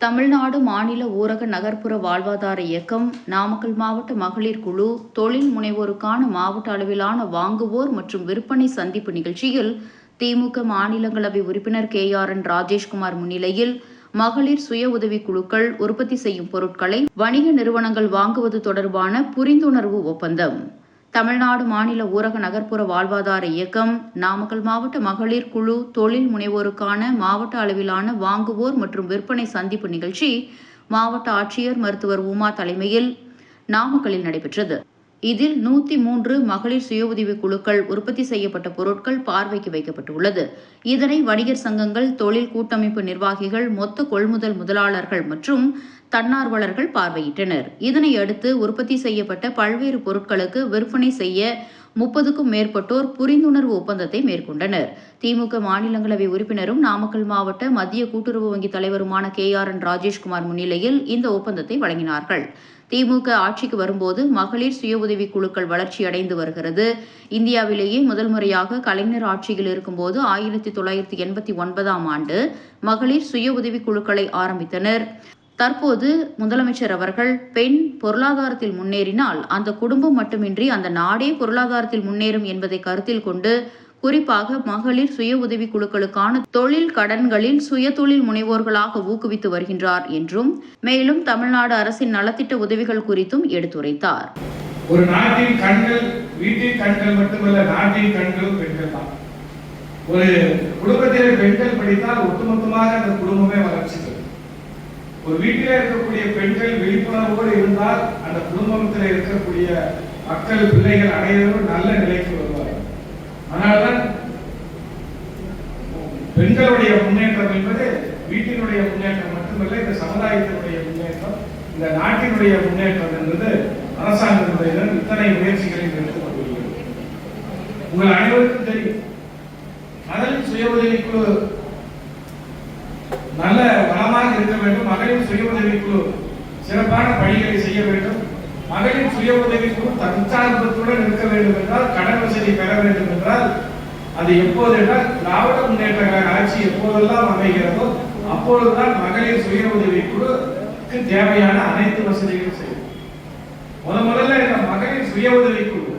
தமிழ்நாடு மாநில ஊரக நகர்ப்புற வாழ்வாதார இயக்கம், நாமக்கல் மாவட்ட மகளிர் குழு, தொழில் முனைவோருக்கான மாவட்ட அளவிலான வாங்குவோர் மற்றும் விற்பனை சந்திப்பு நிகழ்ச்சியில் திமுக மாநிலங்களவை உறுப்பினர் KRN ராஜேஷ்குமார் முன்னிலையில் மகளிர் சுய உதவிக் குழுக்கள் உற்பத்தி செய்யும் பொருட்களை வணிக நிறுவனங்கள் வாங்குவது தொடர்பான புரிந்துணர்வு ஒப்பந்தம். தமிழ்நாடு மாநில ஊரக நகர்ப்புற வாழ்வாதார இயக்கம், நாமக்கல் மாவட்ட மகளிர் குழு, தொழில் முனைவோருக்கான மாவட்ட அளவிலான வாங்குவோர் மற்றும் விற்பனை சந்திப்பு நிகழ்ச்சி மாவட்ட ஆட்சியர் மருத்துவர் உமா தலைமையில் நாமக்கல்லில் நடைபெற்றது. இதில் 103 மகளிர் சுய உதவிக் குழுக்கள் உற்பத்தி செய்யப்பட்ட பொருட்கள் பார்வைக்கு வைக்கப்பட்டுள்ளது. இதனை வணிகர் சங்கங்கள், தொழில் கூட்டமைப்பு நிர்வாகிகள், மொத்த கொள்முதல் முதலாளர்கள் மற்றும் தன்னார்வலர்கள் பார்வையிட்டனர். இதனையடுத்து உற்பத்தி செய்யப்பட்ட பல்வேறு பொருட்களுக்கு விற்பனை செய்ய 30க்கும் மேற்பட்டோர் புரிந்துணர்வு ஒப்பந்தத்தை மேற்கொண்டனர். திமுக மாநிலங்களவை உறுப்பினரும் நாமக்கல் மாவட்ட மத்திய கூட்டுறவு வங்கி தலைவருமான KRN ராஜேஷ்குமார் முன்னிலையில் இந்த ஒப்பந்தத்தை வழங்கினார்கள். திமுக ஆட்சிக்கு வரும்போது மகளிர் சுய உதவிக் குழுக்கள் வளர்ச்சியடைந்து வருகிறது. இந்தியாவிலேயே முதல் முறையாக கலைஞர் ஆட்சியில் இருக்கும்போது 1989ஆம் ஆண்டு மகளிர் சுய உதவிக் குழுக்களை ஆரம்பித்தனர். தற்போது முதலமைச்சர் அவர்கள் பெண் பொருளாதாரத்தில் முன்னேறினால் அந்த குடும்பம் மட்டுமின்றி அந்த நாடே பொருளாதாரத்தில் முன்னேறும் என்பதை கருத்தில் கொண்டு குறிப்பாக மகளிர் சுய உதவிக் குழுக்களுக்கான தொழில் கடன்களில் சுய தொழில் முனைவோர்களாக ஊக்குவித்து வருகின்றார் என்றும், மேலும் தமிழ்நாடு அரசின் நலத்திட்ட உதவிகள் குறித்தும் எடுத்துரைத்தார். ஒரு நாட்டின் கண்கள் வீட்டின் கண்கள் மட்டுமல்ல, நாட்டின் கண்கள் பெண்கள் தான். ஒரு குடும்பத்திலே பெண்கள் படித்தால் ஒட்டுமொத்தமாக அந்த குடும்பமே வளர்ச்சி பெறும். ஒரு வீட்டிலே இருக்கக்கூடிய பெண்கள் விழிப்புணர்வோடு இருந்தால் அந்த குடும்பத்தில் இருக்கக்கூடிய மக்கள், பிள்ளைகள் அனைவரும் நல்ல நிலைக்கு வருவார்கள். அதனால்தான் பெண்களுடைய முன்னேற்றம் என்பது வீட்டினுடைய முன்னேற்றம் மட்டுமல்ல, இந்த சமுதாயத்தினுடைய முன்னேற்றம், இந்த நாட்டினுடைய முன்னேற்றம் என்பது அரசாங்கத்தினுடைய இத்தனை முயற்சிகளை எடுத்துக்கொண்டுள்ளது. உங்கள் அனைவருக்கும் தெரியும், மகளிர் சுய உதவிக்குழு நல்ல வளமாக இருக்க வேண்டும். மகளிர் சுய உதவிக்குழு சிறப்பான பணிகளை செய்ய வேண்டும். மகளிர் சுய உதவிக்குழு தற்சார்பத்துடன் இருக்க வேண்டும் என்றால், கடன் வசதி பெற வேண்டும் என்றால், அது எப்போது என்றால் திராவிட முன்னேற்ற கழக ஆட்சி எப்போதெல்லாம் அமைகிறதோ அப்பொழுதுதான் மகளிர் சுய உதவிக்குழுக்கு தேவையான அனைத்து வசதிகளும் செய்யும். முதல்ல இந்த மகளிர் சுய உதவிக்குழு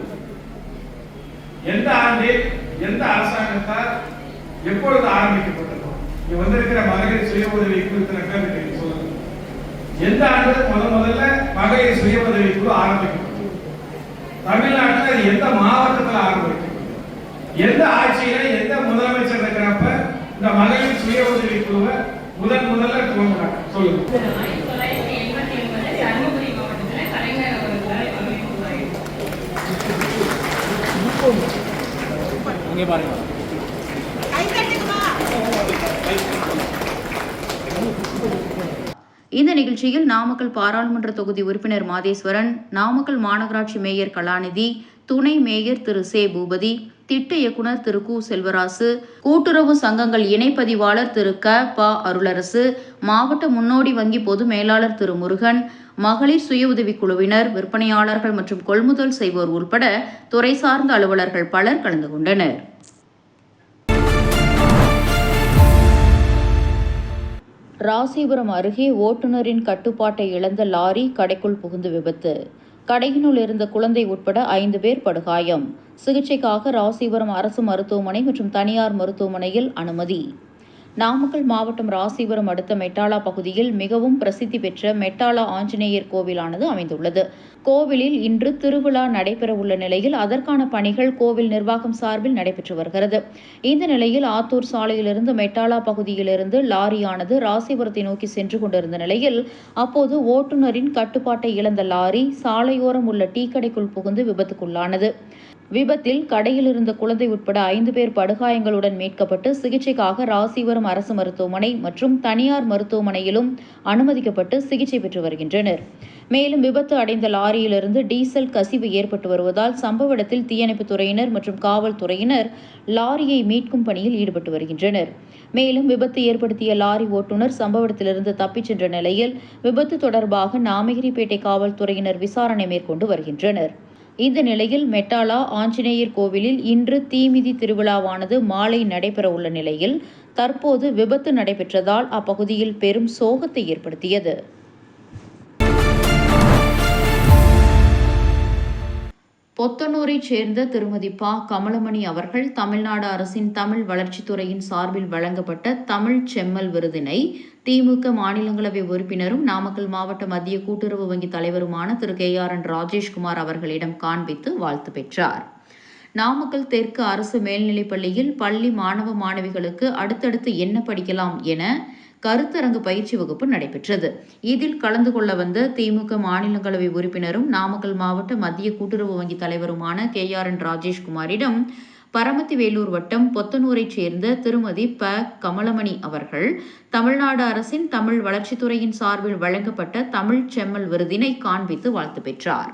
எந்த ஆண்டில் எந்த அரசாங்கத்தால் எப்பொழுது ஆரம்பிக்கப்பட்டது? இங்க வந்திருக்கிற மகளிர் சுய உதவிக்குழு சொல்லுங்க. எந்த ஆண்டு முதல்ல மகளிர் சுய உதவிக்குழு ஆரம்பிக்கப்பட்டது? தமிழ்நாட்டில் எந்த மாவட்டத்தில் ஆரம்பிக்கப்பட்டது? எந்த ஆட்சியில எந்த முதலமைச்சர் இருக்கிறப்ப இந்த மகளிர் சுய உதவிக்குழுவை முதல்ல துவங்கினாங்க? சொல்லுங்க. இந்த நிகழ்ச்சியில் நாமக்கல் பாராளுமன்ற தொகுதி உறுப்பினர் மாதேஸ்வரன், நாமக்கல் மாநகராட்சி மேயர் கலாநிதி, துணை மேயர் திரு சே. பூபதி, திட்ட இயக்குனர் திரு கு. செல்வராசு, கூட்டுறவு சங்கங்கள் இணைப்பதிவாளர் திரு க. ப. அருளரசு, மாவட்ட முன்னோடி வங்கி பொது மேலாளர் திரு முருகன், மகளிர் சுய உதவிக் குழுவினர், விற்பனையாளர்கள் மற்றும் கொள்முதல் செய்வோர் உட்பட துறை சார்ந்த அலுவலர்கள் பலர் கலந்து கொண்டனர். ராசிபுரம் அருகே ஓட்டுநரின் கட்டுப்பாட்டை இழந்த லாரி கடைக்குள் புகுந்து விபத்து. கடையினுள் இருந்த குழந்தை உட்பட 5 பேர் படுகாயம். சிகிச்சைக்காக ராசிபுரம் அரசு மருத்துவமனை மற்றும் தனியார் மருத்துவமனையில் அனுமதி. நாமக்கல் மாவட்டம் ராசிபுரம் அடுத்த மெட்டாலா பகுதியில் மிகவும் பிரசித்தி பெற்ற மெட்டாலா ஆஞ்சநேயர் கோவிலானது அமைந்துள்ளது. கோவிலில் இன்று திருவிழா நடைபெறவுள்ள நிலையில் அதற்கான பணிகள் கோவில் நிர்வாகம் சார்பில் நடைபெற்று வருகிறது. இந்த நிலையில் ஆத்தூர் சாலையிலிருந்து மெட்டாலா பகுதியிலிருந்து லாரியானது ராசிபுரத்தை நோக்கி சென்று கொண்டிருந்த நிலையில் அப்போது ஓட்டுநரின் கட்டுப்பாட்டை இழந்த லாரி சாலையோரம் உள்ள டீ கடைக்குள் புகுந்து விபத்துக்குள்ளானது. விபத்தில் கடையில் இருந்த குழந்தை உட்பட 5 பேர் படுகாயங்களுடன் மீட்கப்பட்டு சிகிச்சைக்காக ராசிபுரம் அரசு மருத்துவமனை மற்றும் தனியார் மருத்துவமனையிலும் அனுமதிக்கப்பட்டு சிகிச்சை பெற்று வருகின்றனர். மேலும் விபத்து அடைந்த லாரியிலிருந்து டீசல் கசிவு ஏற்பட்டு வருவதால் சம்பவ இடத்தில் தீயணைப்புத் துறையினர் மற்றும் காவல்துறையினர் லாரியை மீட்கும் பணியில் ஈடுபட்டு வருகின்றனர். மேலும் விபத்து ஏற்படுத்திய லாரி ஓட்டுநர் சம்பவ இடத்திலிருந்து தப்பிச் சென்ற நிலையில் விபத்து தொடர்பாக நாமகிரிப்பேட்டை காவல்துறையினர் விசாரணை மேற்கொண்டு வருகின்றனர். இந்த நிலையில் மெட்டாலா ஆஞ்சநேயர் கோவிலில் இன்று தீமிதி திருவிழாவானது மாலை நடைபெற உள்ள நிலையில் தற்போது விபத்து நடைபெற்றதால் அப்பகுதியில் பெரும் சோகத்தை ஏற்படுத்தியது. பொத்தனூரைச் சேர்ந்த திருமதி ப. கமலமணி அவர்கள் தமிழ்நாடு அரசின் தமிழ் வளர்ச்சித்துறையின் சார்பில் வழங்கப்பட்ட தமிழ் செம்மல் விருதினை திமுக மாநிலங்களவை உறுப்பினரும் நாமக்கல் மாவட்ட மத்திய கூட்டுறவு வங்கி தலைவருமான திரு KRN ராஜேஷ்குமார் அவர்களிடம் காண்பித்து வாழ்த்து பெற்றார். நாமக்கல் தெற்கு அரசு மேல்நிலைப்பள்ளியில் பள்ளி மாணவ மாணவிகளுக்கு அடுத்தடுத்து என்ன படிக்கலாம் என கருத்தரங்கு பயிற்சி வகுப்பு நடைபெற்றது. இதில் கலந்து கொள்ள வந்த திமுக மாநிலங்களவை உறுப்பினரும் நாமக்கல் மாவட்ட மத்திய கூட்டுறவு வங்கி தலைவருமான KRN ராஜேஷ்குமாரிடம் பரமத்திவேலூர் வட்டம் பொத்தனூரைச் சேர்ந்த திருமதி ப. கமலமணி அவர்கள் தமிழ்நாடு அரசின் தமிழ் வளர்ச்சித்துறையின் சார்பில் வழங்கப்பட்ட தமிழ் செம்மல் விருதினை காண்பித்து வாழ்த்து பெற்றார்.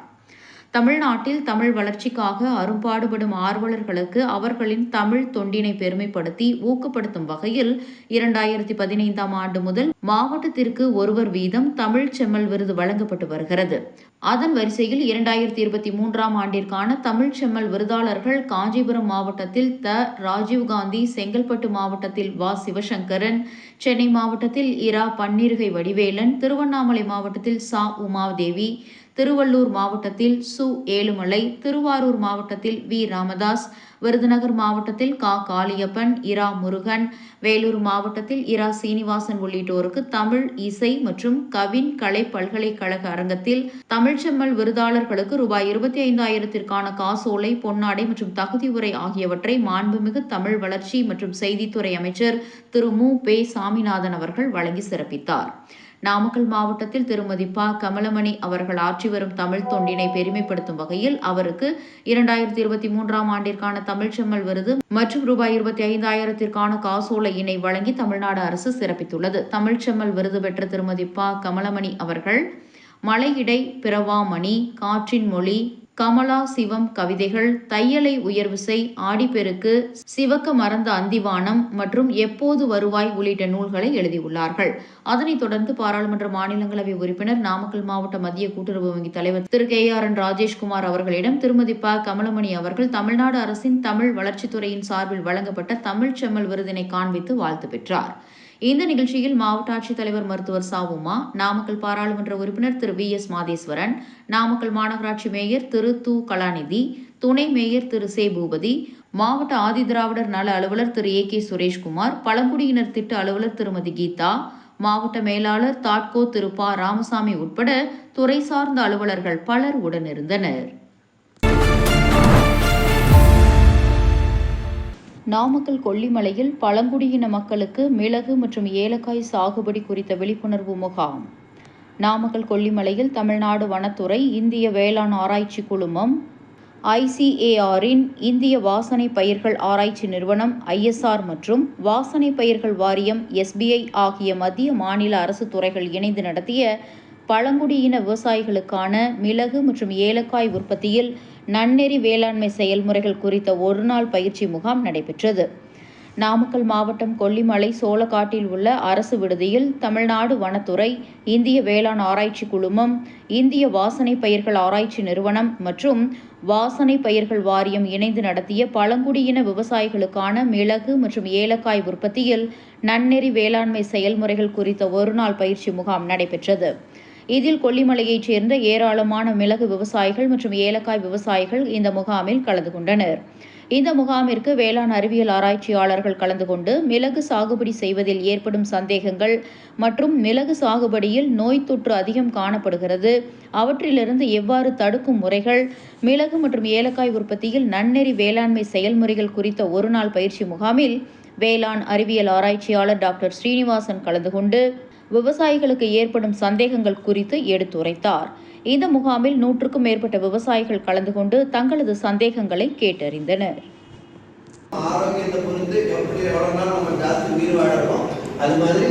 தமிழ்நாட்டில் தமிழ் வளர்ச்சிக்காக அரும்பாடுபடும் ஆர்வலர்களுக்கு அவர்களின் தமிழ் தொண்டினை பெருமைப்படுத்தி ஊக்கப்படுத்தும் வகையில் 2015ஆம் ஆண்டு முதல் மாவட்டத்திற்கு ஒருவர் வீதம் தமிழ் செம்மல் விருது வழங்கப்பட்டு வருகிறது. அதன் வரிசையில் 2023ஆம் ஆண்டிற்கான தமிழ் செம்மல் விருதாளர்கள் காஞ்சிபுரம் மாவட்டத்தில் த. ராஜீவ்காந்தி, செங்கல்பட்டு மாவட்டத்தில் வ. சிவசங்கரன், சென்னை மாவட்டத்தில் இரா. பன்னீர்கை வடிவேலன், திருவண்ணாமலை மாவட்டத்தில் ச. உமாதேவி, திருவள்ளூர் மாவட்டத்தில் சு. ஏழுமலை, திருவாரூர் மாவட்டத்தில் வி. ராமதாஸ், விருதுநகர் மாவட்டத்தில் க. காளியப்பன், இரா. முருகன், வேலூர் மாவட்டத்தில் இரா. சீனிவாசன் உள்ளிட்டோருக்கு தமிழ், இசை மற்றும் கவின் கலை பல்கலைக்கழக அரங்கத்தில் தமிழ்ச்செம்மல் விருதாளர்களுக்கு ரூபாய் 25,000ற்கான காசோலை, பொன்னாடை மற்றும் தகுதி உரை ஆகியவற்றை மாண்புமிகு தமிழ் வளர்ச்சி மற்றும் செய்தித்துறை அமைச்சர் திரு மு. பெ. சாமிநாதன் அவர்கள் வழங்கி சிறப்பித்தார். நாமக்கல் மாவட்டத்தில் திருமதி ப. கமலமணி அவர்கள் ஆற்றி வரும் தமிழ் தொண்டினை பெருமைப்படுத்தும் வகையில் அவருக்கு 2023ஆம் ஆண்டிற்கான தமிழ்ச்செம்மல் விருது மற்றும் ரூபாய் 25,000ற்கான காசோலையினை வழங்கி தமிழ்நாடு அரசு சிறப்பித்துள்ளது. தமிழ்ச்செம்மல் விருது பெற்ற திருமதி ப. கமலமணி அவர்கள் மலையிடை பிறவாமணி, காற்றின் மொழி, கமலா சிவம் கவிதைகள், தையலை உயர்விசை, ஆடிப்பெருக்கு, சிவக்க மறந்த அந்திவானம் மற்றும் எப்போது வருவாய் உள்ளிட்ட நூல்களை எழுதியுள்ளார்கள். அதனைத் தொடர்ந்து பாராளுமன்ற மாநிலங்களவை உறுப்பினர் நாமக்கல் மாவட்ட மத்திய கூட்டுறவு வங்கி தலைவர் திரு KRN ராஜேஷ்குமார் அவர்களிடம் திருமதி ப. கமலமணி அவர்கள் தமிழ்நாடு அரசின் தமிழ் வளர்ச்சித்துறையின் சார்பில் வழங்கப்பட்ட தமிழ் செம்மல் விருதினை காண்பித்து வாழ்த்து பெற்றார். இந்த நிகழ்ச்சியில் மாவட்ட ஆட்சித்தலைவர் மருத்துவர் ச. உமா, நாமக்கல் பாராளுமன்ற உறுப்பினர் திரு V.S. மாதேஸ்வரன், நாமக்கல் மாநகராட்சி மேயர் திரு து. கலாநிதி, துணை மேயர் திரு சே. பூபதி, மாவட்ட ஆதிதிராவிடர் நல அலுவலர் திரு A.K. சுரேஷ்குமார், பழங்குடியினர் திட்ட அலுவலர் திருமதி கீதா, மாவட்ட மேலாளர் தாட்கோ திரு ப. ராமசாமி உட்பட துறை சார்ந்த அலுவலர்கள் பலர் உடனிருந்தனர். நாமக்கல் கொல்லிமலையில் பழங்குடியின மக்களுக்கு மிளகு மற்றும் ஏலக்காய் சாகுபடி குறித்த விழிப்புணர்வு முகாம். நாமக்கல் கொல்லிமலையில் தமிழ்நாடு வனத்துறை, இந்திய வேளாண் ஆராய்ச்சி குழுமம், ICAR-இன் இந்திய வாசனை பயிர்கள் ஆராய்ச்சி நிறுவனம் ISR மற்றும் வாசனை பயிர்கள் வாரியம் SBI ஆகிய மத்திய மாநில அரசு துறைகள் இணைந்து நடத்திய பழங்குடியின விவசாயிகளுக்கான மிளகு மற்றும் ஏலக்காய் உற்பத்தியில் நன்னெறி வேளாண்மை செயல்முறைகள் குறித்த ஒருநாள் பயிற்சி முகாம் நடைபெற்றது. நாமக்கல் மாவட்டம் கொல்லிமலை சோளக்காட்டில் உள்ள அரசு விடுதியில் தமிழ்நாடு வனத்துறை, இந்திய வேளாண் ஆராய்ச்சி குழுமம், இந்திய வாசனை பயிர்கள் ஆராய்ச்சி நிறுவனம் மற்றும் வாசனை பயிர்கள் வாரியம் இணைந்து நடத்திய பழங்குடியின விவசாயிகளுக்கான மிளகு மற்றும் ஏலக்காய் உற்பத்தியில் நன்னெறி வேளாண்மை செயல்முறைகள் குறித்த ஒருநாள் பயிற்சி முகாம் நடைபெற்றது. இதில் கொல்லிமலையைச் சேர்ந்த ஏராளமான மிளகு விவசாயிகள் மற்றும் ஏலக்காய் விவசாயிகள் இந்த முகாமில் கலந்து கொண்டனர். இந்த முகாமிற்கு வேளாண் அறிவியல் ஆராய்ச்சியாளர்கள் கலந்து கொண்டு மிளகு சாகுபடி செய்வதில் ஏற்படும் சந்தேகங்கள் மற்றும் மிளகு சாகுபடியில் நோய் தொற்று அதிகம் காணப்படுகிறது, அவற்றிலிருந்து எவ்வாறு தடுக்கும் முறைகள், மிளகு மற்றும் ஏலக்காய் உற்பத்தியில் நன்னெறி வேளாண்மை செயல்முறைகள் குறித்த ஒருநாள் பயிற்சி முகாமில் வேளாண் அறிவியல் ஆராய்ச்சியாளர் டாக்டர் ஸ்ரீனிவாசன் கலந்து கொண்டு விவசாயிகளுக்கு ஏற்படும் சந்தேகங்கள் குறித்து எடுத்துரைத்தார். இந்த முகாமில் 100க்கும் மேற்பட்ட விவசாயிகள் கலந்து கொண்டு தங்களது சந்தேகங்களை கேட்டறிந்தனர். ஆரோக்கியத்தை பொறுத்து எப்படி எவ்வளவு நாள் நம்ம ஜாஸ்தி உயிர் வாழறோம், அது மாதிரி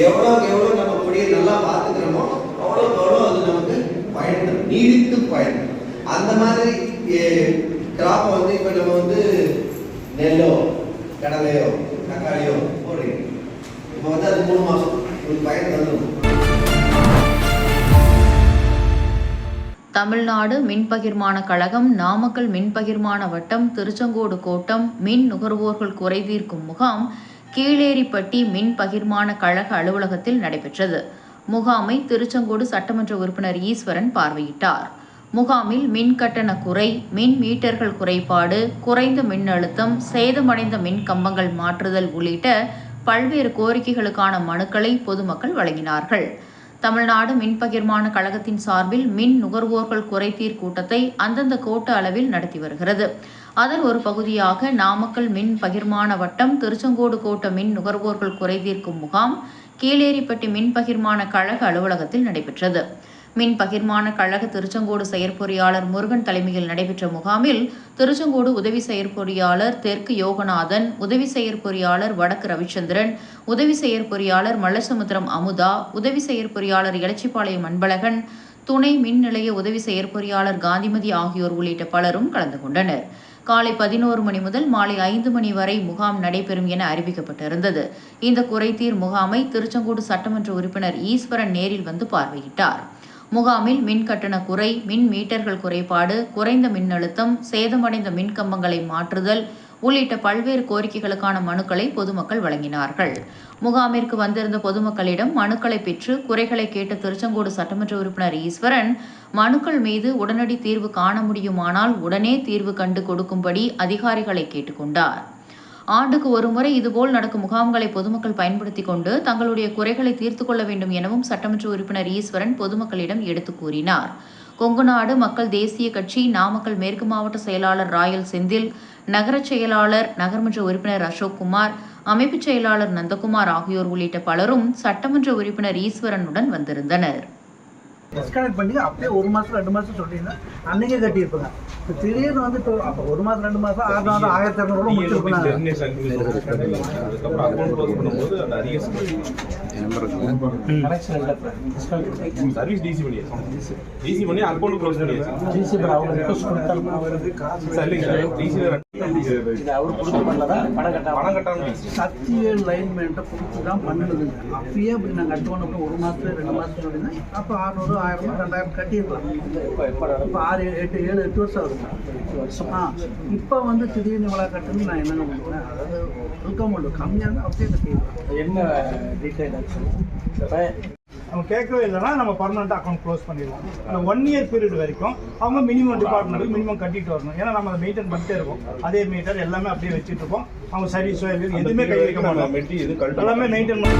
எவ்வளவு நம்ம கொடியை நல்லா பார்த்துக்கிறோமோ அவ்வளோ அது நமக்கு பயன்படும், நீடித்து பயன்படும். அந்த மாதிரி கிராப்பை வந்து இப்போ நம்ம வந்து நெல்லோ கடலையோ தக்காளியோ போடுறீங்க, இப்போ வந்து அது 3 மாதம் பயன் தந்துடும். தமிழ்நாடு மின் பகிர்மான கழகம் நாமக்கல் மின் பகிர்மான வட்டம் திருச்செங்கோடு கோட்டம் மின் நுகர்வோர்கள் குறைதீர்க்கும் முகாம் கீழேரிப்பட்டி மின் பகிர்மான கழக அலுவலகத்தில் நடைபெற்றது. முகாமை திருச்செங்கோடு சட்டமன்ற உறுப்பினர் ஈஸ்வரன் பார்வையிட்டார். முகாமில் மின் கட்டண குறை, மின் மீட்டர்கள் குறைபாடு, குறைந்த மின்னழுத்தம், சேதமடைந்த மின் கம்பங்கள் மாற்றுதல் உள்ளிட்ட பல்வேறு கோரிக்கைகளுக்கான மனுக்களை பொதுமக்கள் வழங்கினார்கள். தமிழ்நாடு மின் பகிர்மான கழகத்தின் சார்பில் மின் நுகர்வோர்கள் குறைதீர் கூட்டத்தை அந்தந்த கோட்ட அளவில் நடத்தி வருகிறது. அதன் ஒரு பகுதியாக நாமக்கல் மின் பகிர்மான வட்டம் திருச்செங்கோடு கோட்ட மின் நுகர்வோர்கள் குறைதீர்க்கும் முகாம் கீழேரிப்பட்டி மின் பகிர்மான கழக அலுவலகத்தில் நடைபெற்றது. மின் பகிர்மான கழக திருச்செங்கோடு செயற்பொறியாளர் முருகன் தலைமையில் நடைபெற்ற முகாமில் திருச்செங்கோடு உதவி செயற்பொறியாளர் தெற்கு யோகநாதன், உதவி செயற்பொறியாளர் வடக்கு ரவிச்சந்திரன், உதவி செயற்பொறியாளர் மல்லசமுத்திரம் அமுதா, உதவி செயற்பொறியாளர் எலச்சிபாளையம் அன்பழகன், துணை மின் நிலைய உதவி செயற்பொறியாளர் காந்திமதி ஆகியோர் உள்ளிட்ட பலரும் கலந்து கொண்டனர். காலை 11 மணி முதல் மாலை 5 மணி வரை முகாம் நடைபெறும் என அறிவிக்கப்பட்டிருந்தது. இந்த குறைதீர் முகாமை திருச்செங்கோடு சட்டமன்ற உறுப்பினர் ஈஸ்வரன் நேரில் வந்து பார்வையிட்டார். முகாமில் மின் கட்டண குறை, மின் மீட்டர்கள் குறைபாடு, குறைந்த மின்னழுத்தம், சேதமடைந்த மின் கம்பங்களை மாற்றுதல் உள்ளிட்ட பல்வேறு கோரிக்கைகளுக்கான மனுக்களை பொதுமக்கள் வழங்கினார்கள். முகாமிற்கு வந்திருந்த பொதுமக்களிடம் மனுக்களை பெற்று குறைகளை கேட்ட திருச்செங்கோடு சட்டமன்ற உறுப்பினர் ஈஸ்வரன், மனுக்கள் மீது உடனடி தீர்வு காண முடியுமானால் உடனே தீர்வு கண்டு கொடுக்கும்படி அதிகாரிகளை கேட்டுக்கொண்டார். ஆண்டுக்கு ஒருமுறை இதுபோல் நடக்கும் முகாம்களை பொதுமக்கள் பயன்படுத்திக் கொண்டு தங்களுடைய குறைகளை தீர்த்துக் கொள்ள வேண்டும் எனவும் சட்டமன்ற உறுப்பினர் ஈஸ்வரன் பொதுமக்களிடம் எடுத்துக் கூறினார். கொங்குநாடு மக்கள் தேசிய கட்சி நாமக்கல் மேற்கு மாவட்ட செயலாளர் ராயல் செந்தில், நகர செயலாளர் நகர்மன்ற உறுப்பினர் அசோக்குமார், அமைப்பு செயலாளர் நந்தகுமார் ஆகியோர் உள்ளிட்ட பலரும் சட்டமன்ற உறுப்பினர் ஈஸ்வரனுடன் வந்திருந்தனர். டிஸ்கனெக்ட் பண்ணி அப்படியே 1 மாதம் 2 மாதம் சொல்லிங்கன்னா அன்னைக்கே கட்டியிருப்பாங்க. இப்போ திடீர்னு வந்து அப்போ 1 மாதம் 2 மாதம் 6 நாள் 1200 முடிச்சிருப்பாங்க. சர்வீஸ் டிசி பண்ணி டிசி பண்ணி அக்கௌண்ட் க்ளோஸ் பண்ணி டிசி பர் அவங்க ரிக்வெஸ்ட் கொடுத்தாலும் அவருக்கு காசு இல்லைங்க. டிசி அவர் கொடுத்து பண்ணதான் பணம் கட்டாமல் சத்திய லைன்மெண்ட்டை கொடுத்து தான் பண்ணுதுங்க. அப்பயே அப்படி நாங்கள் கட்டுவோம். 1 மாதத்துல 2 மாதத்துல அப்படின்னா அப்போ 600 1000 2000 கட்டிடலாம். இப்போ 6 8 7 8 வருஷம் ஆகுது. இப்போ வந்து திடீர்னு இவ்வளோ கட்டணும்னு நான் என்னென்ன பண்ணுவேன். அதாவது வெல்கம் கம்மியாக இருந்தால் அப்படியே கட்டிடுவேன். என்ன டீட்டெயில் அவங்க கேட்கவே இல்லைன்னா நம்ம பர்மனெண்ட் அக்கௌண்ட் க்ளோஸ் பண்ணிடுவோம். அந்த 1 இயர் பீரியட் வரைக்கும் அவங்க மினிமம் டிபார்ட்மெண்ட்டுக்கு மினிமம் கட்டிட்டு வரணும். ஏன்னா நம்ம அதை மெயின்டைன் பண்ணிட்டே இருக்கோம். அதே மீட்டர் எல்லாமே அப்படியே வச்சுட்டு இருக்கோம். அவங்க சர்வீஸோ எதுவுமே கை வைக்க மாட்டோம். எல்லாமே மெயின்டைன் பண்ணி.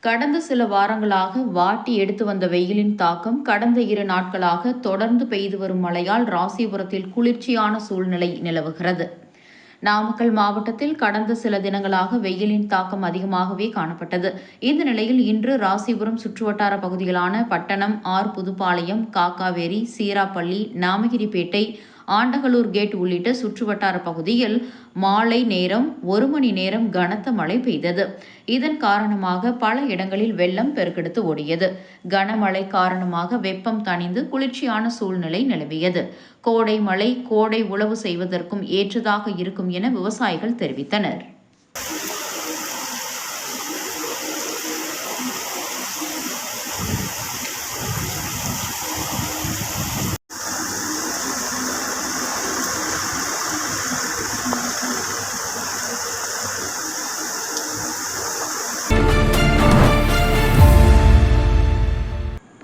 கடந்த சில வாரங்களாக வாட்டி எடுத்து வந்த வெயிலின் தாக்கம் கடந்த 2 நாட்களாக தொடர்ந்து பெய்து வரும் மழையால் ராசிபுரத்தில் குளிர்ச்சியான சூழ்நிலை நிலவுகிறது. நாமக்கல் மாவட்டத்தில் கடந்த சில தினங்களாக வெயிலின் தாக்கம் அதிகமாகவே காணப்பட்டது. இந்த நிலையில் இன்று ராசிபுரம் சுற்றுவட்டார பகுதிகளான பட்டணம், ஆர் புதுப்பாளையம், காக்காவேரி, சீராப்பள்ளி, நாமகிரிப்பேட்டை, ஆண்டகலூர் கேட் உள்ளிட்ட சுற்றுவட்டார பகுதியில் மாலை நேரம் 1 மணி நேரம் கனத்த மழை பெய்தது. இதன் காரணமாக பல இடங்களில் வெள்ளம் பெருக்கெடுத்து ஓடியது. கனமழை காரணமாக வெப்பம் தணிந்து குளிர்ச்சியான சூழ்நிலை நிலவியது. கோடை மழை கோடை உழவு செய்வதற்கும் ஏற்றதாக இருக்கும் என விவசாயிகள் தெரிவித்தனர்.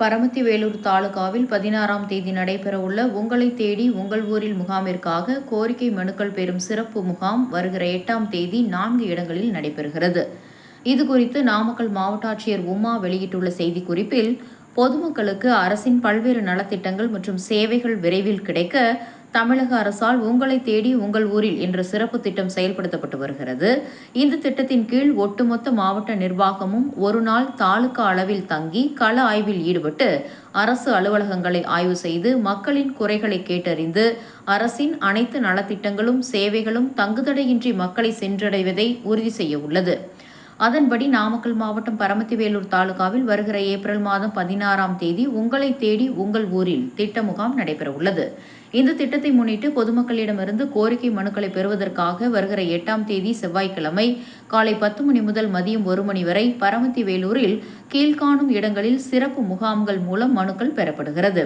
பரமத்திவேலூர் தாலுகாவில் 16ஆம் தேதி நடைபெறவுள்ள உங்களை தேடி உங்கள் ஊரில் முகாமிற்காக கோரிக்கை மனுக்கள் பெறும் சிறப்பு முகாம் வருகிற 8ஆம் தேதி 4 இடங்களில் நடைபெறுகிறது. இதுகுறித்து நாமக்கல் மாவட்ட ஆட்சியர் உமா வெளியிட்டுள்ள செய்திக்குறிப்பில், பொதுமக்களுக்கு அரசின் பல்வேறு நலத்திட்டங்கள் மற்றும் சேவைகள் விரைவில் கிடைக்க தமிழக அரசால் உங்களை தேடி உங்கள் ஊரில் என்ற சிறப்பு திட்டம் செயல்படுத்தப்பட்டு வருகிறது. இந்த திட்டத்தின் கீழ் ஒட்டுமொத்த மாவட்ட நிர்வாகமும் ஒரு நாள் தாலுகா அளவில் தங்கி கள ஆய்வில் ஈடுபட்டு அரசு அலுவலகங்களை ஆய்வு செய்து மக்களின் குறைகளை கேட்டறிந்து அரசின் அனைத்து நலத்திட்டங்களும் சேவைகளும் தங்குதடையின்றி மக்களை சென்றடைவதை உறுதி செய்ய உள்ளது. அதன்படி நாமக்கல் மாவட்டம் பரமத்திவேலூர் தாலுகாவில் வருகிற ஏப்ரல் மாதம் 16ஆம் தேதி உங்களை தேடி உங்கள் ஊரில் திட்ட முகாம் நடைபெற உள்ளது. இந்த திட்டத்தை முன்னிட்டு பொதுமக்களிடமிருந்து கோரிக்கை மனுக்களை பெறுவதற்காக வருகிற 8ஆம் தேதி செவ்வாய்க்கிழமை காலை 10 மணி முதல் மதியம் 1 மணி வரை பரமத்திவேலூரில் கீழ்காணும் இடங்களில் சிறப்பு முகாம்கள் மூலம் மனுக்கள் பெறப்படுகிறது.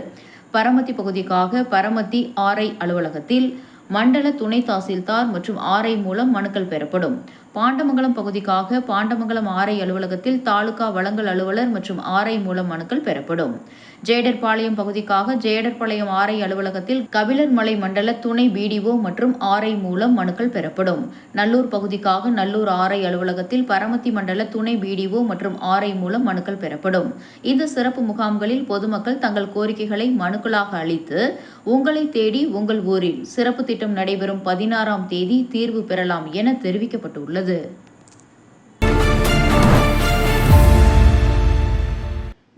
பரமத்தி பகுதிக்காக பரமத்தி ஆர்ஐ அலுவலகத்தில், மண்டல துணை தாசில்தார் மற்றும் ஆர்ஐ மூலம் மனுக்கள் பெறப்படும். பாண்டமங்கலம் பகுதிக்காக பாண்டமங்கலம் ஆர்ஐ அலுவலகத்தில் தாலுகா வழங்கல் அலுவலர் மற்றும் ஆர்ஐ மூலம் மனுக்கள் பெறப்படும். ஜேடர்பாளையம் பகுதிக்காக ஜேடர்பாளையம் ஆர்ஐ அலுவலகத்தில் கபிலர்மலை மண்டல துணை பிடிஓ மற்றும் ஆர்ஐ மூலம் மனுக்கள் பெறப்படும். நல்லூர் பகுதிக்காக நல்லூர் ஆர்ஐ அலுவலகத்தில் பரமத்தி மண்டல துணை பிடிஓ மற்றும் ஆர்ஐ மூலம் மனுக்கள் பெறப்படும். இந்த சிறப்பு முகாம்களில் பொதுமக்கள் தங்கள் கோரிக்கைகளை மனுக்களாக அளித்து உங்களை தேடி உங்கள் ஊரில் சிறப்பு திட்டம் நடைபெறும் 16ஆம் தேதி தீர்வு பெறலாம் என தெரிவிக்கப்பட்டுள்ளது.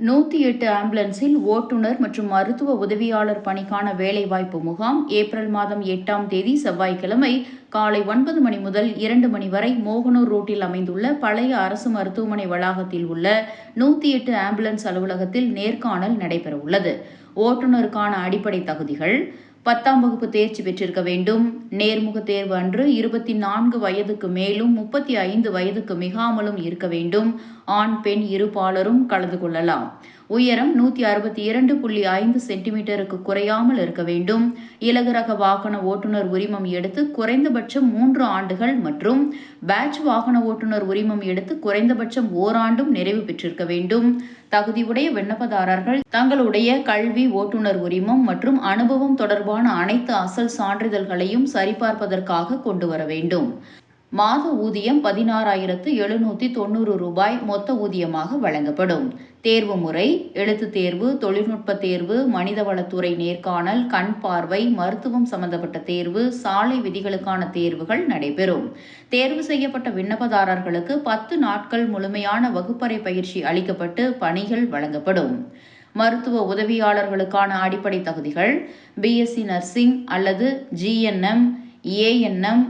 நூற்றி 8 ஆம்புலன்ஸில் ஓட்டுநர் மற்றும் மருத்துவ உதவியாளர் பணிக்கான வேலைவாய்ப்பு முகாம் ஏப்ரல் மாதம் 8ஆம் தேதி செவ்வாய்க்கிழமை காலை 9 மணி முதல் 2 மணி வரை மோகனூர் ரோட்டில் அமைந்துள்ள பழைய அரசு மருத்துவமனை வளாகத்தில் உள்ள 108 ஆம்புலன்ஸ் அலுவலகத்தில் நேர்காணல் நடைபெறவுள்ளது. ஓட்டுநருக்கான அடிப்படை தகுதிகள்: 10ஆம் வகுப்பு தேர்ச்சி பெற்றிருக்க வேண்டும். நேர்முக தேர்வு அன்று 24 வயதுக்கு மேலும் 35 வயதுக்கு மிகாமலும் இருக்க வேண்டும். ஆண் பெண் இருபாலரும் கலந்து கொள்ளலாம். உயரம் 162.5 சென்டிமீட்டருக்கு குறையாமல் இருக்க வேண்டும். இலகு ரக வாகன ஓட்டுநர் உரிமம் எடுத்து குறைந்தபட்சம் 3 ஆண்டுகள் மற்றும் பேட்ச் வாகன ஓட்டுநர் உரிமம் எடுத்து குறைந்தபட்சம் ஓராண்டும் நிறைவு பெற்றிருக்க வேண்டும். தகுதியுடைய விண்ணப்பதாரர்கள் தங்களுடைய கல்வி, ஓட்டுநர் உரிமம் மற்றும் அனுபவம் தொடர்பான அனைத்து அசல் சான்றிதழ்களையும் சரிபார்ப்பதற்காக கொண்டு வர வேண்டும். மாத ஊதியம் 16,790 ரூபாய் மொத்த ஊதியமாக வழங்கப்படும். தேர்வு முறை: எழுத்துத் தேர்வு, தொழில்நுட்ப தேர்வு, மனிதவளத்துறை நேர்காணல், கண் பார்வை, மருத்துவம் சம்பந்தப்பட்ட தேர்வு, சாலை விதிகளுக்கான தேர்வுகள் நடைபெறும். தேர்வு செய்யப்பட்ட விண்ணப்பதாரர்களுக்கு 10 நாட்கள் முழுமையான வகுப்பறை பயிற்சி அளிக்கப்பட்டு பணிகள் வழங்கப்படும். மருத்துவ உதவியாளர்களுக்கான அடிப்படை தகுதிகள்: பிஎஸ்சி நர்சிங் அல்லது ஜிஎன்எம், ஏஎன்எம்,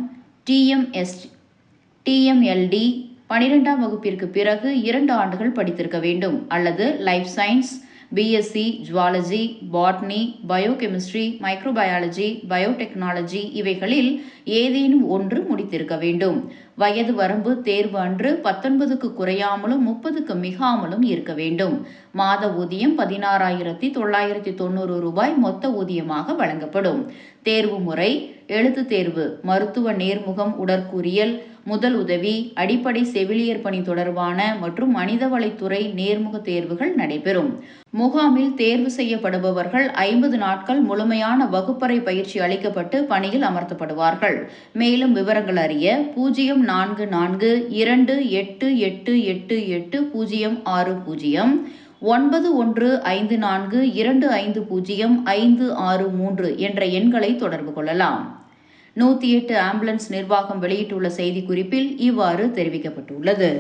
டிஎம்எல்டி 12ஆம் வகுப்பிற்கு பிறகு 2 ஆண்டுகள் படித்திருக்க வேண்டும் அல்லது life science, BSc zoology, botany, biochemistry, microbiology, biotechnology இவைகளில் ஏதேனும் ஒன்று முடித்திருக்க வேண்டும். வயது வரம்பு தேர்வு அன்று 19க்கு குறையாமலும் 30க்கு மிகாமலும் இருக்க வேண்டும். மாத ஊதியம் 16,990 ரூபாய் மொத்த ஊதியமாக வழங்கப்படும். தேர்வு முறை: எழுத்துத் தேர்வு, மருத்துவ நேர்முகம், உடற்கூறியல், முதல் உதவி, அடிப்படை செவிலியர் பணி தொடர்பான மற்றும் மனிதவளத்துறை நேர்முக தேர்வுகள் நடைபெறும். முகாமில் தேர்வு செய்யப்படுபவர்கள் 50 நாட்கள் முழுமையான வகுப்பறை பயிற்சி அளிக்கப்பட்டு பணியில் அமர்த்தப்படுவார்கள். மேலும் விவரங்கள் அறிய 042888888060 9154250563 என்ற எண்களை தொடர்பு கொள்ளலாம். 108 ஆம்புலன்ஸ் நிர்வாகம் வெளியிட்டுள்ள செய்திக்குறிப்பில் இவ்வாறு தெரிவிக்கப்பட்டுள்ளது.